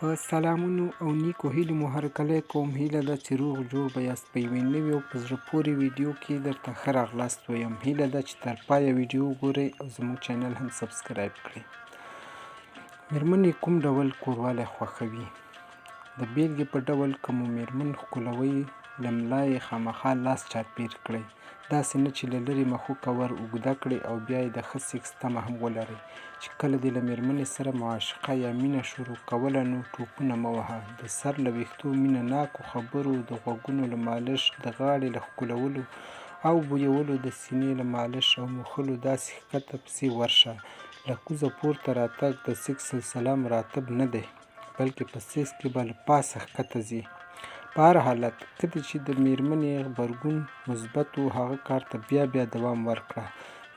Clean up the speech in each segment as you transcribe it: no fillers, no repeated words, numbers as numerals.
په سلامونو او نیکو هیلو مو هرکلی کوم. هیله ده چې روغ جوړ به یاست. په یوې نوې او په زړه پورې ویډیو کې درته ښه راغلاست وایم. هیله ده چې تر پایه ویډیو وګورئ او زموږ چینل هم سبسکرایب کړئ. میرمنې کوم ډول کوروالی خوښوي؟ د بیلګې په ډول که مو میرمن ښکلوئ له ملا یې خامخا لاس چاپېر کړئ. داسې نه چې له لرې مښوکه ور اوږده کړئ او بیا یې د ښه سیکس تمه هم ولرئ. چې کله دې له میرمنې سره معاشقه یا مینه شروع کوله نو ټوپونه مه وهه. د سر له ویښتو مینه ناکو خبرو، د غوږونو له مالش، د غاړې له ښکلولو او بویولو، د سینې له مالش او موښلو داسې ښکته پسې ورشه. له کوزه پورته راتګ د سیکس سلسله مراتب نه دی، بلکې په سیکس کې به له پاسه ښکته ځي. په هر حالت کله چې د میرمنې غبرګون مثبت و، هغه کار ته بیا دوام ورکړه.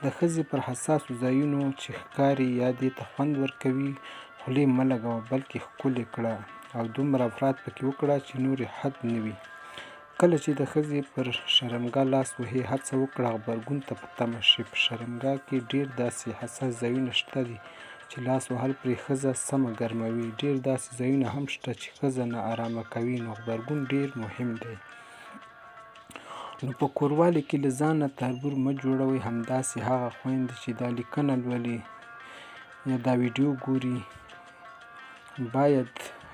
د ښځې پر حساسو ځایونو چې ښکاري یا دې ته خوند ورکوي خولې مه لګوه، بلکې ښکل کړه او دومره افراد پکې وکړه چې نورې حد نه وي. کله چې د ښځې پر شرمګاه لاس وهې، هڅه وکړه غبرګون ته په تمه شي. په شرمګاه کې ډېر داسې حساس ځایونه شته دي چې لاس وهل پرې ښځه سمه ګرموي. ډېر داسې ځایونه هم شته چې ښځه نا ارامه کوي. نو غبرګون ډېر مهم دی. نو په کوروالي کې له ځانه تربور مه جوړوئ. همداسې هغه خویندې چې دا لیکنه لولي یا دا ویډیو ګوري باید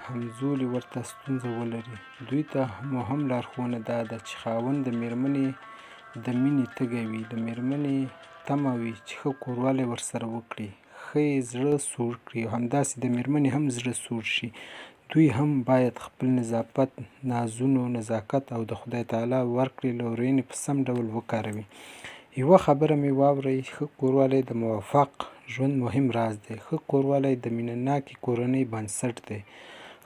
همزولي ورته ستونزه ولري. دوی ته مو هم لارښوونه دا ده چې خاوند د میرمنې د مینې تږی وي، د میرمنې تمه وي چې ښه کوروالی ورسره وکړي، ښه یې زړه سوړ کړي او همداسې د میرمنې هم زړه سوړ شي. دوی هم باید خپل نظافت، نازونو، نزاکت او د خدای تعالی ورکړې لورینې په سم ډول وکاروي. یوه خبره مې واورئ، ښه کوروالی د موفق ژوند مهم راز دی. ښه کوروالی د مینه ناکې کورنۍ بنسټ دی.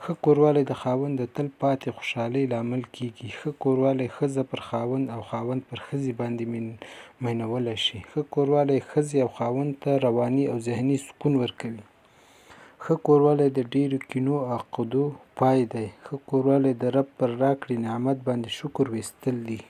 ښه کوروالی د خاوند د تل پاتې خوشحالۍ لامل کیږي. ښه کوروالی ښځه پر خاوند او خاوند پر ښځې باندې مینولی شي. ښه کوروالی ښځې او خاوند ته رواني او ذهني سکون ورکوي. ښه کوروالی د ډېرو کینو او عقدو پای دی. ښه کوروالی د رب پر راکړې نعمت باندې شکر ویستل دي.